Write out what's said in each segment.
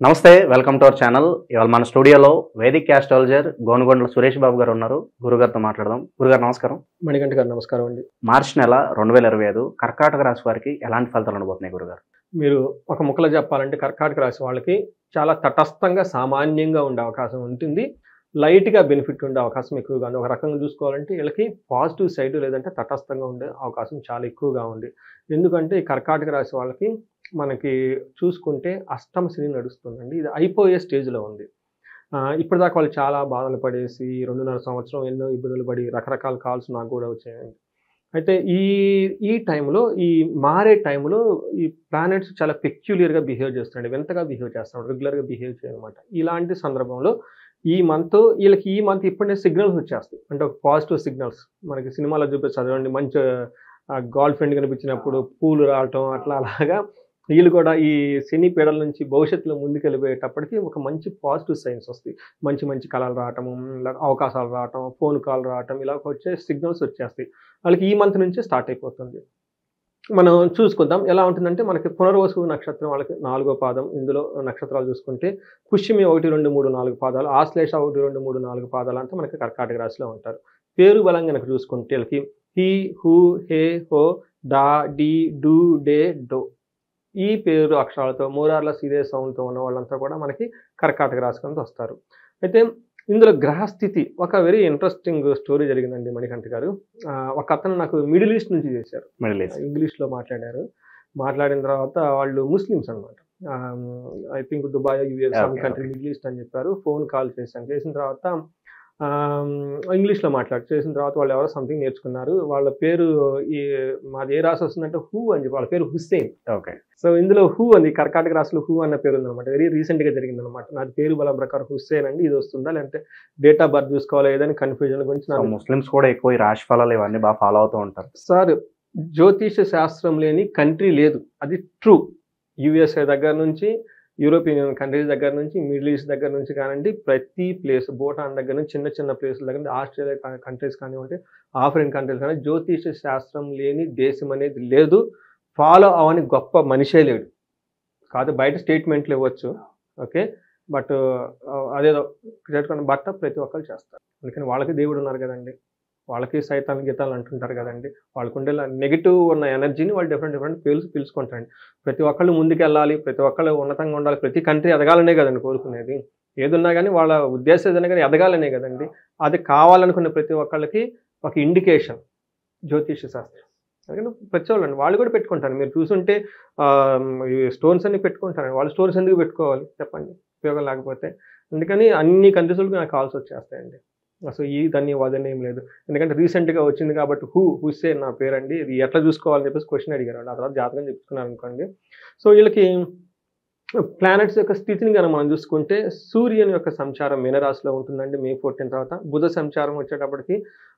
నమస్తే welcome to our channel. ఇవాళ మన స్టూడియోలో వేదిక్ ఆస్ట్రాలజర్ గోనుగొండల సురేష్ బాబు గారు ఉన్నారు. గురుగారితో మాట్లాడదాం. గురుగారు నమస్కారం. మణికంఠ గారు నమస్కారం అండి. మార్చి నెల 2025 కర్కాటక రాశి వారికి ఎలాంటి ఫలితాలు ఉండబోతున్నాయి గురుగారు? మీరు ఒక ముక్కలో చెప్పాలంటే కర్కాటక రాశి వాళ్ళకి చాలా తటస్థంగా సామాన్యంగా ఉండే అవకాశం ఉంటుంది. లైట్గా బెనిఫిట్ ఉండే అవకాశం ఎక్కువగా ఉంది. ఒక రకంగా చూసుకోవాలంటే వీళ్ళకి పాజిటివ్ సైడ్ లేదంటే తటస్థంగా ఉండే అవకాశం చాలా ఎక్కువగా ఉంది. ఎందుకంటే ఈ కర్కాటక రాశి వాళ్ళకి మనకి చూసుకుంటే అష్టమ శని నడుస్తుందండి. ఇది అయిపోయే స్టేజ్లో ఉంది. ఇప్పటిదాకా వాళ్ళు చాలా బాధలు పడేసి 2.5 సంవత్సరం ఎన్నో ఇబ్బందులు పడి రకరకాల కాల్స్ నాకు కూడా వచ్చాయండి. అయితే ఈ టైంలో ఈ మారే టైంలో ఈ ప్లానెట్స్ చాలా పెక్యులియర్గా బిహేవ్ చేస్తున్నాడు, వింతగా బిహేవ్ చేస్తున్నాడు, రెగ్యులర్గా బిహేవ్ చేయనమాట. ఇలాంటి సందర్భంలో ఈ మంత్ ఇప్పుడే సిగ్నల్స్ వచ్చేస్తాయి. అంటే ఒక పాజిటివ్ సిగ్నల్స్ మనకి సినిమాలో చదవండి, మంచి గర్ల్ ఫ్రెండ్ కనిపించినప్పుడు పూలు రావటం అలాగా వీళ్ళు కూడా ఈ శని పీడల నుంచి భవిష్యత్తులో ముందుకెళ్ళిపోయేటప్పటికి ఒక మంచి పాజిటివ్ సైన్స్ వస్తాయి. మంచి మంచి కళలు రావటము, అవకాశాలు రావటం, ఫోన్ కాల్ రావటం, ఇలా వచ్చే సిగ్నల్స్ వచ్చేస్తాయి. వాళ్ళకి ఈ మంత్ నుంచే స్టార్ట్ అయిపోతుంది. మనం చూసుకుందాం ఎలా ఉంటుందంటే మనకి పునర్వసు నక్షత్రం వాళ్ళకి 4వ పాదం. ఇందులో నక్షత్రాలు చూసుకుంటే పుష్యమి 1, 2, 3, 4 పాదాలు, ఆశ్లేష 1, 2, 3, 4 పాదాలు అంతా మనకి కర్కాటక రాశిలో ఉంటారు. పేరు బలం కనుక చూసుకుంటే వీళ్ళకి హీ, హూ, హే, హో, డా, డి, డు, డే, డో ఈ పేరు అక్షరాలతో మోరార్లెస్ ఇదే సౌండ్తో ఉన్న వాళ్ళంతా కూడా మనకి కర్కాటక రాశి కింద వస్తారు. అయితే ఇందులో గ్రహస్థితి ఒక వెరీ ఇంట్రెస్టింగ్ స్టోరీ జరిగిందండి మణికంఠ గారు. ఒక అతను నాకు మిడిల్ ఈస్ట్ నుంచి చేశారు. ఇంగ్లీష్లో మాట్లాడిన తర్వాత వాళ్ళు ముస్లిమ్స్ అనమాట. I think Dubai, US, some country, middle east అని చెప్పారు. ఫోన్ కాల్ చేసిన తర్వాత ఇంగ్లీష్లో చేసిన తర్వాత వాళ్ళు ఎవరో సంథింగ్ నేర్చుకున్నారు. వాళ్ళ పేరు మాది ఏ రాశి వస్తుందంటే హూ అని చెప్పి, వాళ్ళ పేరు హుస్సేన్. ఓకే. సో ఇందులో హూ ఉంది, కర్కాటక రాశిలో హూ అన్న పేరు ఉందన్నమాట. వెరీ రీసెంట్గా జరిగిందనమాట. నాది పేరు బలం ప్రకారం హుస్సేన్ అండి, ఇది వస్తుందా లేదంటే డేట్ ఆఫ్ బర్త్ చూసుకోవాలా ఏదైనా కన్ఫ్యూజన్ గురించి. ముస్లిమ్స్ కూడా ఎక్కువ ఈ రాశి ఫలాలు ఇవన్నీ బాగా ఫాలో అవుతూ ఉంటారు. సార్, జ్యోతిష శాస్త్రం లేని కంట్రీ లేదు, అది ట్రూ. యుఎస్ఏ దగ్గర నుంచి, యూరోపియన్ కంట్రీస్ దగ్గర నుంచి, మిడిల్ ఈస్ట్ దగ్గర నుంచి కానివ్వండి, ప్రతి ప్లేస్, భూటాన్ దగ్గర నుంచి చిన్న చిన్న ప్లేసుల దగ్గర నుంచి, ఆస్ట్రేలియా కంట్రీస్ కానివ్వండి, ఆఫ్రికన్ కంట్రీస్ కానీ జ్యోతిష శాస్త్రం లేని దేశం అనేది లేదు. ఫాలో అవని గొప్ప మనిషే లేడు. కాదు బయట స్టేట్మెంట్లు ఇవ్వచ్చు, ఓకే, బట్ అదేదో చేసుకున్న బట్ట ప్రతి ఒక్కరు చేస్తారు. అందుకని వాళ్ళకి దేవుడు ఉన్నారు కదండి, వాళ్ళకి సైతాన్ గీతాలు అంటుంటారు కదండి. వాళ్ళకు ఉండే నెగిటివ్ ఉన్న ఎనర్జీని వాళ్ళు డిఫరెంట్ పిలుచుకుంటారండి. ప్రతి ఒక్కళ్ళు ముందుకెళ్ళాలి, ప్రతి ఒక్కళ్ళు ఉన్నతంగా ఉండాలి, ప్రతి కంట్రీ ఎదగాలనే కదండి కోరుకునేది. ఏదున్నా కానీ వాళ్ళ ఉద్దేశం ఏదైనా కానీ ఎదగాలనే కదండి. అది కావాలనుకునే ప్రతి ఒక్కళ్ళకి ఒక ఇండికేషన్ జ్యోతిష శాస్త్రం. అందుకని ప్రతి వాళ్ళు కూడా పెట్టుకుంటారు. మీరు చూసుంటే స్టోన్స్ అన్ని పెట్టుకుంటారండి. వాళ్ళు స్టోన్స్ ఎందుకు పెట్టుకోవాలి చెప్పండి, ఉపయోగం లేకపోతే. అందుకని అన్ని కంట్రీస్లకు నాకు కాల్స్ వచ్చేస్తాయండి. అసలు దాన్ని వదని ఏం లేదు. ఎందుకంటే రీసెంట్గా వచ్చింది కాబట్టి హుస్సేన్ నా పేరండి, ఇది ఎట్లా చూసుకోవాలని చెప్పేసి క్వశ్చన్ అడిగారు. ఆ తర్వాత జాతకం చెప్పుకున్నారు అనుకోండి. సో వీళ్ళకి ప్లానెట్స్ యొక్క స్థితిని కనుక మనం చూసుకుంటే సూర్యుని యొక్క సంచారం మీనరాశిలో ఉంటుందండి మే 14 తర్వాత. బుధ సంచారం వచ్చేటప్పటికి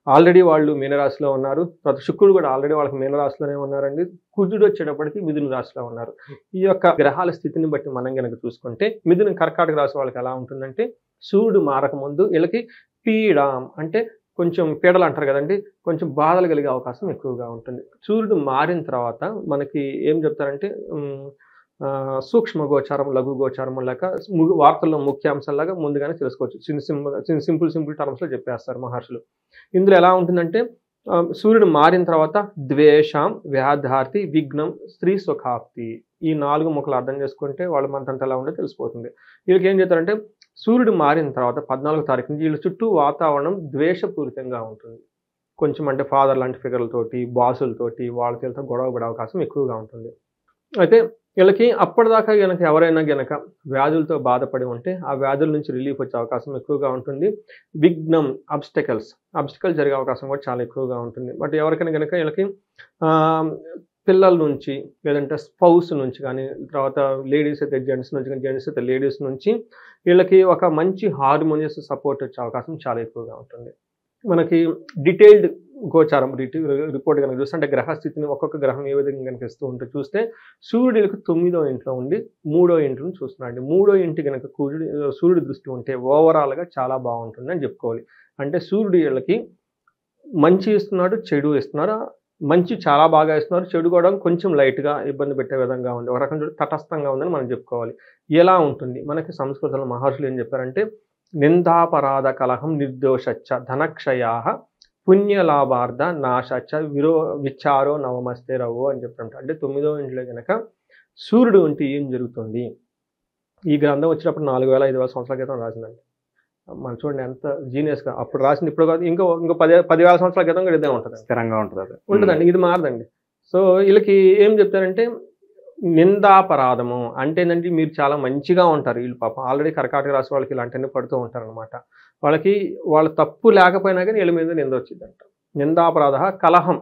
ఆల్రెడీ వాళ్ళు మీనరాశిలో ఉన్నారు. తర్వాత శుక్రుడు కూడా ఆల్రెడీ వాళ్ళకి మీనరాశిలోనే ఉన్నారండి. కుజుడు వచ్చేటప్పటికి మిథున రాశిలో ఉన్నారు. ఈ యొక్క గ్రహాల స్థితిని బట్టి మనం కనుక చూసుకుంటే మిథున కర్కాటక రాశి వాళ్ళకి ఎలా ఉంటుందంటే సూర్యుడు మారకముందు వీళ్ళకి పీడం అంటే కొంచెం పీడలు అంటారు కదండి, కొంచెం బాధలు కలిగే అవకాశం ఎక్కువగా ఉంటుంది. సూర్యుడు మారిన తర్వాత మనకి ఏం చెప్తారంటే సూక్ష్మ గోచారం, లఘు గోచారం లేక వార్తల్లో ముఖ్యాంశాలాగా ముందుగానే తెలుసుకోవచ్చు. సింపుల్ టర్మ్స్లో చెప్పేస్తారు మహర్షులు. ఇందులో ఎలా ఉంటుందంటే సూర్యుడు మారిన తర్వాత ద్వేషం, వ్యాధార్తి, విఘ్నం, స్త్రీ సుఖాప్తి, ఈ 4 ముక్కలు అర్థం చేసుకుంటే వాళ్ళ మంతంతా ఎలా ఉందో తెలిసిపోతుంది. వీళ్ళకి ఏం చేస్తారంటే సూర్యుడు మారిన తర్వాత 14వ తారీఖు నుంచి వీళ్ళ చుట్టూ వాతావరణం ద్వేషపూరితంగా ఉంటుంది. కొంచెం అంటే ఫాదర్ లాంటి ఫిగర్లతోటి, బాసులతోటి, వాళ్ళతో గొడవ పడే అవకాశం ఎక్కువగా ఉంటుంది. అయితే వీళ్ళకి అప్పటిదాకా గనక ఎవరైనా గనక వ్యాధులతో బాధపడి ఉంటే ఆ వ్యాధుల నుంచి రిలీఫ్ వచ్చే అవకాశం ఎక్కువగా ఉంటుంది. విఘ్నం, అబ్స్టకల్స్ జరిగే అవకాశం కూడా చాలా ఎక్కువగా ఉంటుంది. బట్ ఎవరికైనా గనక వీళ్ళకి పిల్లల నుంచి లేదంటే స్పౌస్ నుంచి కానీ, తర్వాత లేడీస్ అయితే జెంట్స్ నుంచి కానీ, జెంట్స్ అయితే లేడీస్ నుంచి వీళ్ళకి ఒక మంచి హార్మోనియస్ సపోర్ట్ వచ్చే అవకాశం చాలా ఎక్కువగా ఉంటుంది. మనకి డీటెయిల్డ్ గోచారం రిపోర్ట్ కనుక చూస్తే అంటే గ్రహస్థితిని ఒక్కొక్క గ్రహం ఏ విధంగా కనుక ఇస్తూ ఉంటే చూస్తే సూర్యుడికి 9వ ఇంట్లో ఉండి 3వ ఇంటిని చూస్తున్నాడు. 3వ ఇంటి కనుక సూర్యుడి దృష్టి ఉంటే ఓవరాల్గా చాలా బాగుంటుంది అని చెప్పుకోవాలి. అంటే సూర్యుడు వీళ్ళకి మంచి ఇస్తున్నాడు, చెడు ఇస్తున్నాడు, మంచి చాలా బాగా ఇస్తున్నారు, చెడు కూడా కొంచెం లైట్గా ఇబ్బంది పెట్టే విధంగా ఉంది. ఒక రకం తటస్థంగా ఉందని మనం చెప్పుకోవాలి. ఎలా ఉంటుంది మనకి సంస్కృతంలో మహర్షులు ఏం చెప్పారంటే నిందాపరాధ కలహం నిర్దోషచ్చ ధనక్షయా పుణ్యలాభార్థ నాశచ్చ విచారో నవమస్తే రవో అని చెప్తారంట. అంటే 9వ ఇంట్లో కనుక సూర్యుడు ఉంటే ఏం జరుగుతుంది? ఈ గ్రంథం వచ్చినప్పుడు 4000-5000 సంవత్సరాల క్రితం రాసిందండి. మనం చూడండి ఎంత జీనియస్గా అప్పుడు రాసింది, ఇప్పుడు కాదు, ఇంకో 10,000 సంవత్సరాల క్రితం కూడా ఇదే ఉంటుంది, స్థిరంగా ఉంటుంది అది. ఉంటుందండి, ఇది మారదండి. సో వీళ్ళకి ఏం చెప్తారంటే నిందాపరాధము అంటే ఏంటంటే మీరు చాలా మంచిగా ఉంటారు, వీళ్ళు పాపం ఆల్రెడీ కర్కాటక రాశి వాళ్ళకి ఇలాంటివన్నీ పడుతూ ఉంటారు అనమాట. వాళ్ళకి వాళ్ళ తప్పు లేకపోయినా కానీ వీళ్ళ మీద నింద వచ్చిందంట. నిందాపరాధ కలహం,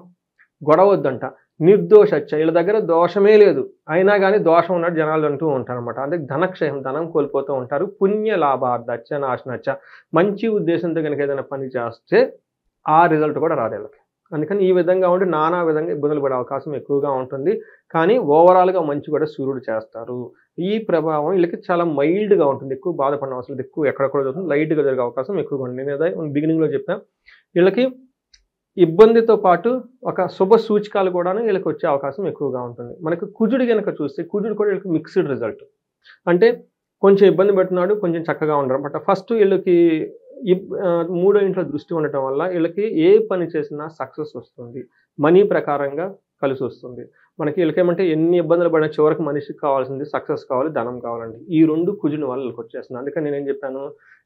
గొడవ వద్దంట. నిర్దోషచ్చ, వీళ్ళ దగ్గర దోషమే లేదు, అయినా కానీ దోషం ఉన్నట్టు జనాలు అంటూ ఉంటారు అనమాట. అంటే ధనక్షయం, ధనం కోల్పోతూ ఉంటారు. పుణ్య లాభార్థచ్చ నాశనచ్చ, మంచి ఉద్దేశంతో కనుక ఏదైనా పని చేస్తే ఆ రిజల్ట్ కూడా రాదు వీళ్ళకి. అందుకని ఈ విధంగా ఉండి నానా విధంగా ఇబ్బందులు పడే అవకాశం ఎక్కువగా ఉంటుంది. కానీ ఓవరాల్గా మంచి కూడా సూర్యుడు చేస్తారు. ఈ ప్రభావం వీళ్ళకి చాలా మైల్డ్గా ఉంటుంది, ఎక్కువ బాధపడిన అవసరం లేదు, ఎక్కువ ఎక్కడెక్కడ జరుగుతుంది, లైట్గా జరిగే అవకాశం ఎక్కువగా ఉంటుంది. నేను అదే బిగినింగ్లో చెప్పాను, వీళ్ళకి ఇబ్బందితో పాటు ఒక శుభ సూచికలు కూడా వీళ్ళకి వచ్చే అవకాశం ఎక్కువగా ఉంటుంది. మనకి కుజుడు కనుక చూస్తే కుజుడు కూడా వీళ్ళకి మిక్స్డ్ రిజల్ట్. అంటే కొంచెం ఇబ్బంది పెడుతున్నాడు, కొంచెం చక్కగా ఉండరు. బట్ ఫస్ట్ వీళ్ళకి 3వ ఇంట్లో దృష్టి ఉండటం వల్ల వీళ్ళకి ఏ పని చేసినా సక్సెస్ వస్తుంది, మనీ ప్రకారంగా కలిసి వస్తుంది. మనకి వీళ్ళకేమంటే ఎన్ని ఇబ్బందులు పడినా చివరికి మనిషికి కావాల్సింది సక్సెస్ కావాలి, ధనం కావాలండి. ఈ 2 కుజుని వల్ల వీళ్ళకి వచ్చేస్తుంది. అందుకని నేనేం చెప్పాను,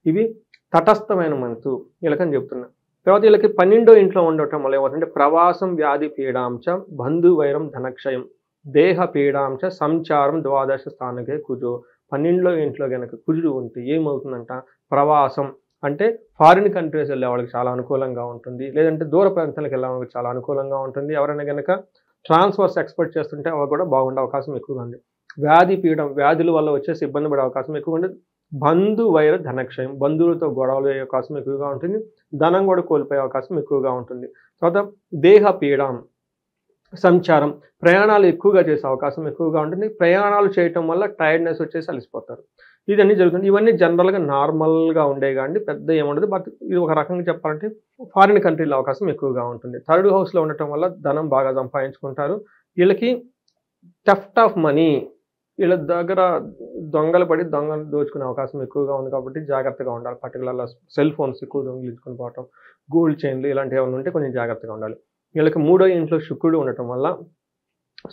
ఇవి తటస్థమైన మంతు వీళ్ళకని చెప్తున్నా. తర్వాత వీళ్ళకి 12వ ఇంట్లో ఉండటం వల్ల ఏమవుతుందంటే ప్రవాసం వ్యాధి పీడాంచ బంధు వైరం ధనక్షయం దేహ పీడాంచ సంచారం ద్వాదశ స్థానకే కుజో. 12వ ఇంట్లో కనుక కుజుడు ఉంటే ఏమవుతుందంట, ప్రవాసం అంటే ఫారిన్ కంట్రీస్ వెళ్ళే వాళ్ళకి చాలా అనుకూలంగా ఉంటుంది, లేదంటే దూర ప్రాంతాలకు వెళ్ళే వాళ్ళకి చాలా అనుకూలంగా ఉంటుంది. ఎవరైనా కనుక ట్రాన్స్ఫర్స్ ఎక్స్పెక్ట్ చేస్తుంటే అవి కూడా బాగుండే అవకాశం ఎక్కువగా ఉంది. వ్యాధి పీడం, వ్యాధుల వల్ల వచ్చేసి ఇబ్బంది పడే అవకాశం ఎక్కువగా ఉంటుంది. బంధు వైర ధనక్షయం, బంధువులతో గొడవలు అయ్యే అవకాశం ఎక్కువగా ఉంటుంది. ధనం కూడా కోల్పోయే అవకాశం ఎక్కువగా ఉంటుంది. తర్వాత దేహ పీడం, సంచారం, ప్రయాణాలు ఎక్కువగా చేసే అవకాశం ఎక్కువగా ఉంటుంది. ప్రయాణాలు చేయటం వల్ల టైర్డ్నెస్ వచ్చేసి అలసిపోతారు. ఇదన్నీ జరుగుతుంది. ఇవన్నీ జనరల్గా నార్మల్గా ఉండే కానీ పెద్ద ఏముండదు. బట్ ఇది ఒక రకంగా చెప్పాలంటే ఫారిన్ కంట్రీలో అవకాశం ఎక్కువగా ఉంటుంది. 3rd హౌస్లో ఉండటం వల్ల ధనం బాగా సంపాదించుకుంటారు. వీళ్ళకి థెఫ్ట్ ఆఫ్ మనీ, వీళ్ళ దగ్గర దొంగలు పడి దొంగలు దోచుకునే అవకాశం ఎక్కువగా ఉంది. కాబట్టి జాగ్రత్తగా ఉండాలి. పర్టికులర్గా సెల్ ఫోన్స్ ఎక్కువ దొంగిలించుకుని పోవటం, గోల్డ్ చైన్లు ఇలాంటివి ఏమైనా ఉంటే కొంచెం జాగ్రత్తగా ఉండాలి. వీళ్ళకి 3వ ఇంట్లో శుక్రుడు ఉండటం వల్ల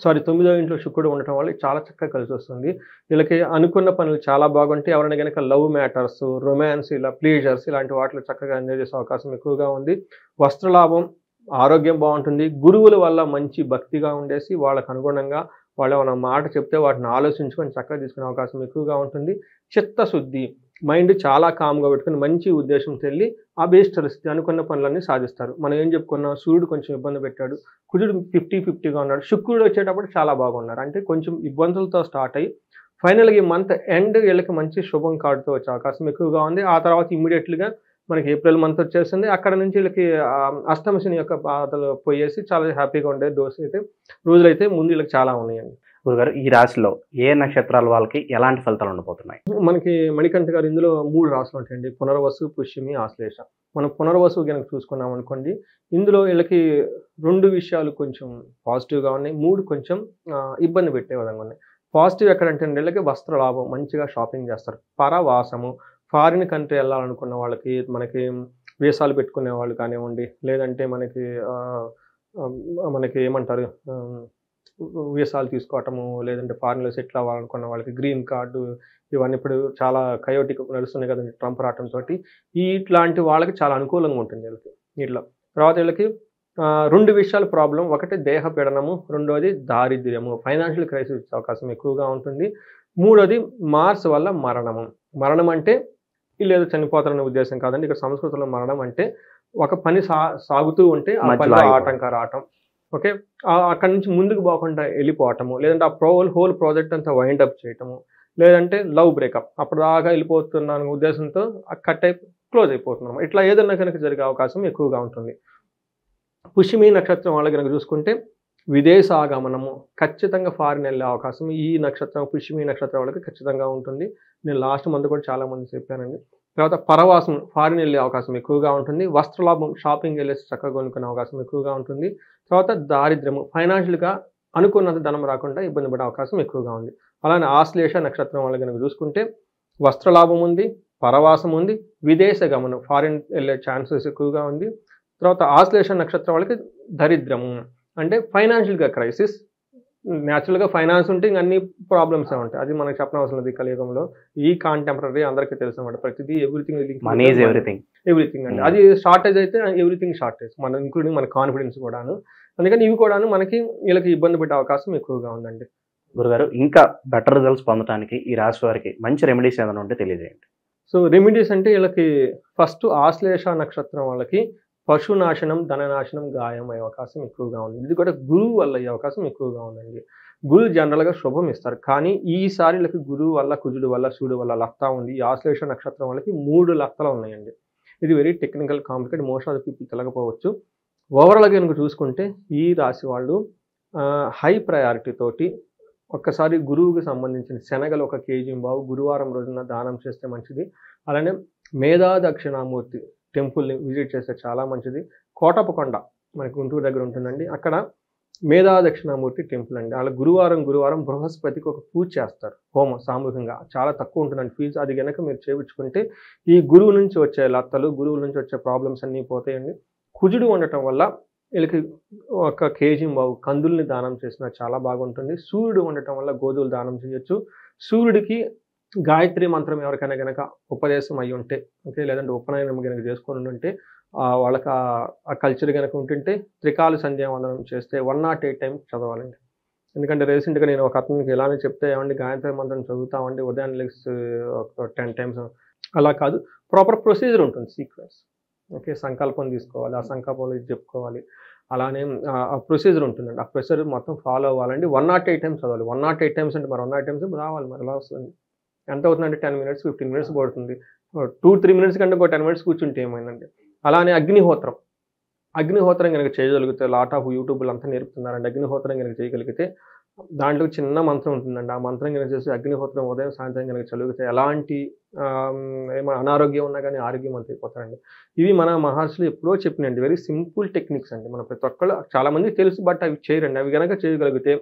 9వ ఇంట్లో శుక్రుడు ఉండటం వల్ల చాలా చక్కగా కలిసి వస్తుంది. వీళ్ళకి అనుకున్న పనులు చాలా బాగుంటాయి. ఎవరైనా కనుక లవ్ మ్యాటర్స్, రొమాన్స్, ఇలా ప్లీజర్స్ ఇలాంటి వాటిలో చక్కగా ఎంజాయ్ చేసే అవకాశం ఎక్కువగా ఉంది. వస్త్రలాభం, ఆరోగ్యం బాగుంటుంది. గురువుల వల్ల మంచి భక్తిగా ఉండేసి వాళ్ళకు అనుగుణంగా వాళ్ళు ఏమైనా మాట చెప్తే వాటిని ఆలోచించుకొని చక్కగా తీసుకునే అవకాశం ఎక్కువగా ఉంటుంది. చిత్తశుద్ధి, మైండ్ చాలా కామ్గా పెట్టుకుని మంచి ఉద్దేశం తెల్లి అభీష్టరిస్తే అనుకున్న పనులన్నీ సాధిస్తారు. మనం ఏం చెప్పుకున్నాం, సూర్యుడు కొంచెం ఇబ్బంది పెట్టాడు, కుజుడు 50-50గా ఉన్నాడు, శుక్రుడు వచ్చేటప్పుడు చాలా బాగున్నారు. అంటే కొంచెం ఇబ్బందులతో స్టార్ట్ అయ్యి ఫైనల్గా ఈ మంత్ ఎండ్ వీళ్ళకి మంచి శుభం కాడుతూ వచ్చే అవకాశం ఎక్కువగా ఉంది. ఆ తర్వాత ఇమ్మీడియట్లీగా మనకి ఏప్రిల్ మంత్ వచ్చేసింది. అక్కడ నుంచి వీళ్ళకి అష్టమ శని యొక్క బాధలు పోయేసి చాలా హ్యాపీగా ఉండే రోజులైతే ముందు వీళ్ళకి చాలా ఉన్నాయండి. గురుగారు, ఈ రాశిలో ఏ నక్షత్రాల వాళ్ళకి ఎలాంటి ఫలితాలు ఉండబోతున్నాయి? మనకి మణికంఠ గారు ఇందులో 3 రాశులు ఉంటాయండి, పునర్వసు, పుష్యమి, ఆశ్లేష. మనం పునర్వసు కనుక చూసుకున్నాం అనుకోండి, ఇందులో వీళ్ళకి 2 విషయాలు కొంచెం పాజిటివ్గా ఉన్నాయి, 3 కొంచెం ఇబ్బంది పెట్టే విధంగా ఉన్నాయి. పాజిటివ్ ఎక్కడంటే వీళ్ళకి వస్త్ర లాభం, మంచిగా షాపింగ్ చేస్తారు. పరవాసము, ఫారిన్ కంట్రీ వెళ్ళాలనుకున్న వాళ్ళకి, మనకి వీసాలు పెట్టుకునే వాళ్ళు కానివ్వండి, లేదంటే మనకి ఏమంటారు వీసాలు తీసుకోవటము, లేదంటే ఫారిన్లో సెటిల్ అవ్వాలనుకున్న వాళ్ళకి గ్రీన్ కార్డు, ఇవన్నీ ఇప్పుడు చాలా కయోటిక్ నడుస్తున్నాయి కదండి ట్రంప్ రావడంతో. ఇట్లాంటి వాళ్ళకి చాలా అనుకూలంగా ఉంటుంది వీళ్ళకి. ఇట్లా తర్వాత వీళ్ళకి 2 విషయాలు ప్రాబ్లం. ఒకటి దేహ పీడనము, రెండోది దారిద్ర్యము, ఫైనాన్షియల్ క్రైసిస్ వచ్చే అవకాశం ఎక్కువగా ఉంటుంది. 3వది మార్స్ వల్ల మరణము. మరణం అంటే వీళ్ళు ఏదో చనిపోతారనే ఉద్దేశం కాదండి. ఇక్కడ సంస్కృతంలో మరణం అంటే ఒక పని సాగుతూ ఉంటే ఆ పనిలో ఆటంకం రావటం, ఓకే, అక్కడి నుంచి ముందుకు పోకుండా వెళ్ళిపోవటము, లేదంటే ఆ హోల్ ప్రాజెక్ట్ అంతా వైండ్ అప్ చేయటము, లేదంటే లవ్ బ్రేకప్, అప్పుడు దాకా వెళ్ళిపోతున్నాను ఉద్దేశంతో కట్ క్లోజ్ అయిపోతున్నాం. ఇట్లా ఏదన్నా కనుక జరిగే అవకాశం ఎక్కువగా ఉంటుంది. పుష్యమి నక్షత్రం వాళ్ళకి కనుక చూసుకుంటే విదేశాగమనము, ఖచ్చితంగా ఫారిన్ వెళ్ళే అవకాశం ఈ నక్షత్రం, పుష్యమి నక్షత్రం వాళ్ళకి ఖచ్చితంగా ఉంటుంది. నేను లాస్ట్ మంత్ కూడా చాలామంది చెప్పానండి. తర్వాత పరవాసం, ఫారిన్ వెళ్ళే అవకాశం ఎక్కువగా ఉంటుంది. వస్త్రలాభం, షాపింగ్ వెళ్ళేసి చక్కగా కొనుక్కునే అవకాశం ఎక్కువగా ఉంటుంది. తర్వాత దారిద్ర్యము, ఫైనాన్షియల్గా అనుకున్నంత ధనం రాకుండా ఇబ్బంది పడే అవకాశం ఎక్కువగా ఉంది. అలానే ఆశ్లేష నక్షత్రం వాళ్ళు కనుక చూసుకుంటే వస్త్రలాభం ఉంది, పరవాసం ఉంది, విదేశ గమనం ఫారిన్ వెళ్ళే ఛాన్సెస్ ఎక్కువగా ఉంది. తర్వాత ఆశ్లేష నక్షత్రం వాళ్ళకి దరిద్రము అంటే ఫైనాన్షియల్గా క్రైసిస్. న్యాచురల్గా ఫైనాన్స్ ఉంటే ఇంక అన్ని ప్రాబ్లమ్స్ ఉంటాయి, అది మనకు చెప్పనవసరం లేదు. ఈ కలియుగంలో ఈ కాంటెంపరీ అందరికీ తెలుసు అనమాట, ప్రతిదీ everything money is everything. Everything అండి. అది షార్టేజ్ అయితే ఎవ్రీథింగ్ షార్టేజ్, మన ఇంక్లూడింగ్ మన కాన్ఫిడెన్స్ కూడాను. అందుకని ఇవి కూడాను మనకి వీళ్ళకి ఇబ్బంది పెట్టే అవకాశం ఎక్కువగా ఉందండి. గురుగారు, ఇంకా బెటర్ రిజల్ట్స్ పొందడానికి ఈ రాశి వారికి మంచి రెమెడీస్ ఏదైనా ఉంటే తెలియజేయండి. సో రెమెడీస్ అంటే వీళ్ళకి ఫస్ట్ ఆశ్లేష నక్షత్రం వాళ్ళకి పశునాశనం, ధననాశనం, గాయం అయ్యే అవకాశం ఎక్కువగా ఉంది. ఇది కూడా గురువు వల్ల అయ్యే అవకాశం ఎక్కువగా ఉందండి. గురువు జనరల్గా శుభం ఇస్తారు, కానీ ఈసారి వీళ్ళకి గురువు వల్ల, కుజుడు వల్ల, శివుడు వల్ల లత్తా ఉంది. ఈ ఆశ్లేష నక్షత్రం వాళ్ళకి 3 లత్తలు ఉన్నాయండి. ఇది very technical, complicate, most of the people తెలగపోవచ్చు. ఓవరాల్గా కనుక చూసుకుంటే ఈ రాశి వాళ్ళు హై ప్రయారిటీ తోటి ఒక్కసారి గురువుకి సంబంధించిన శనగలు 1 కేజీ బావు గురువారం రోజున దానం చేస్తే మంచిది. అలానే మేధా దక్షిణామూర్తి టెంపుల్ని విజిట్ చేస్తే చాలా మంచిది. కోటపకొండ మనకి గుంటూరు దగ్గర ఉంటుందండి, అక్కడ మేధా దక్షిణామూర్తి టెంపుల్ అండి. అలా గురువారం బృహస్పతికి ఒక పూజ చేస్తారు, హోమం సామూహికంగా. చాలా తక్కువ ఉంటుందండి ఫీజు. అది కనుక మీరు చేయించుకుంటే ఈ గురువు నుంచి వచ్చే లత్తలు, గురువుల నుంచి వచ్చే ప్రాబ్లమ్స్ అన్నీ పోతాయండి. కుజుడు ఉండటం వల్ల వీళ్ళకి 1 కేజీ బావు కందుల్ని దానం చేసినా చాలా బాగుంటుంది. సూర్యుడు ఉండటం వల్ల గోధుమలు దానం చేయొచ్చు. సూర్యుడికి గాయత్రి మంత్రం ఎవరికైనా కనుక ఉపదేశం అయ్యి ఉంటే, ఓకే, లేదంటే ఉపనయనం కనుక చేసుకొని ఉంటే వాళ్ళకి ఆ కల్చర్ కనుక ఉంటుంటే త్రికాల సంధ్యావందనం చేస్తే 108 టైమ్స్ చదవాలండి. ఎందుకంటే రీసెంట్గా నేను ఒక అతనికి ఇలానే చెప్తే, ఏమండి గాయత్రి మంత్రం చదువుతామండి ఉదయం లెగ్స్ 10 టైమ్స్, అలా కాదు, ప్రాపర్ ప్రొసీజర్ ఉంటుంది, సీక్వెన్స్. ఓకే, సంకల్పం తీసుకోవాలి, ఆ సంకల్పంలో ఇది చెప్పుకోవాలి, అలానే ఆ ప్రొసీజర్ ఉంటుందండి. ఆ ప్రొసీజర్ మొత్తం ఫాలో అవ్వాలండి. 108 టైమ్స్ చదవాలి. 108 టైమ్స్ అంటే మరి 108 టైమ్స్ రావాలి, మరి ఎలా వస్తుంది? ఎంత అవుతుందంటే 10 మినిట్స్ 15 మినిట్స్ పడుతుంది. 2-3 మినిట్స్ కంటే ఒక 10 మినిట్స్ కూర్చుంటే ఏమైందండి. అలానే అగ్నిహోత్రం కనుక చేయగలిగితే, లాట్ ఆఫ్ యూట్యూబ్లు అంతా నేర్పుతున్నారండి. అగ్నిహోత్రం కనుక చేయగలిగితే దాంట్లో చిన్న మంత్రం ఉంటుందండి. ఆ మంత్రం కనుక చేసి అగ్నిహోత్రం ఉదయం సాయంత్రం కనుక చదివితే ఎలాంటి ఏమైనా అనారోగ్యం ఉన్నా కానీ ఆరోగ్యం అంత అయిపోతారండి. ఇవి మన మహర్షులు ఎప్పుడో చెప్పినండి, వెరీ సింపుల్ టెక్నిక్స్ అండి. మన ప్రతి ఒక్కళ్ళు చాలా మంది తెలుసు, బట్ అవి చేయరండి. అవి కనుక చేయగలిగితే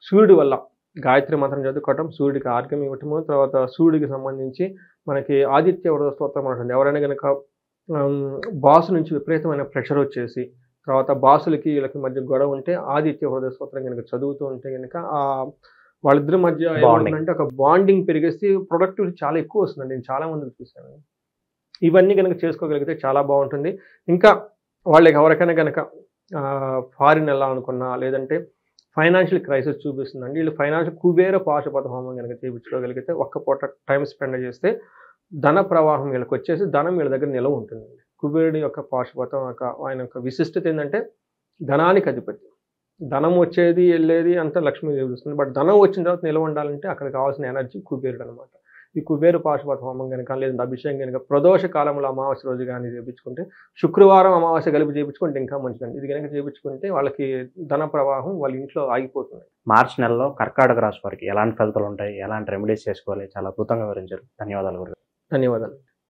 సూర్యుడి వల్ల గాయత్రి మంత్రం చదువుకోవటం, సూర్యుడికి ఆర్గ్యం ఇవ్వటము, తర్వాత సూర్యుడికి సంబంధించి మనకి ఆదిత్య వృత స్తోత్రం ఉంటుంది. ఎవరైనా కనుక బాస్ నుంచి విపరీతమైన ప్రెషర్ వచ్చేసి, తర్వాత బాసులకి వీళ్ళకి మధ్య గొడవ ఉంటే ఆదిత్య హృదయ స్తోత్రం కనుక చదువుతూ ఉంటే కనుక వాళ్ళిద్దరి మధ్య ఏమంటుందంటే ఒక బాండింగ్ పెరిగేసి ప్రొడక్టివిటీ చాలా ఎక్కువ వస్తుందండి. నేను చాలా మందికి చూశాను. ఇవన్నీ కనుక చేసుకోగలిగితే చాలా బాగుంటుంది. ఇంకా వాళ్ళకి ఎవరికైనా కనుక ఫారిన్ వెళ్ళాలనుకున్నా, లేదంటే ఫైనాన్షియల్ క్రైసిస్ చూపిస్తుందండి, వీళ్ళు ఫైనాన్షియల్ కుబేర పాశుపత హోమం కనుక చేయించుకోగలిగితే, ఒక్క పూట టైం స్పెండ్ చేస్తే ధన ప్రవాహం వీళ్ళకి వచ్చేసి ధనం వీళ్ళ దగ్గర నిలవ ఉంటుందండి. కుబేరుడి యొక్క పాశుపతం ఆయన యొక్క విశిష్టత ఏంటంటే ధనానికి అధిపతి. ధనం వచ్చేది వెళ్ళేది అంతా లక్ష్మీదేవి చూస్తుంది, బట్ ధనం వచ్చిన తర్వాత నిలవ ఉండాలంటే అక్కడ కావాల్సిన ఎనర్జీ కుబేరుడు అనమాట. ఈ కుబేరు పాశుపత హోమం కనుక, లేదంటే అభిషేకం కనుక ప్రదోష కాలంలో అమావాస్య రోజు కానీ చేయించుకుంటే, శుక్రవారం అమావాస్య కలిపి చేయించుకుంటే ఇంకా మంచిదండి. ఇది కనుక చేయించుకుంటే వాళ్ళకి ధన ప్రవాహం వాళ్ళ ఇంట్లో ఆగిపోతుంది. మార్చి నెలలో కర్కాటక రాశి వారికి ఎలాంటి ఫలితాలు ఉంటాయి, ఎలాంటి రెమెడీస్ చేసుకోవాలి, చాలా అద్భుతంగా వివరించారు. ధన్యవాదాలు గురుగారు. ధన్యవాదాలు.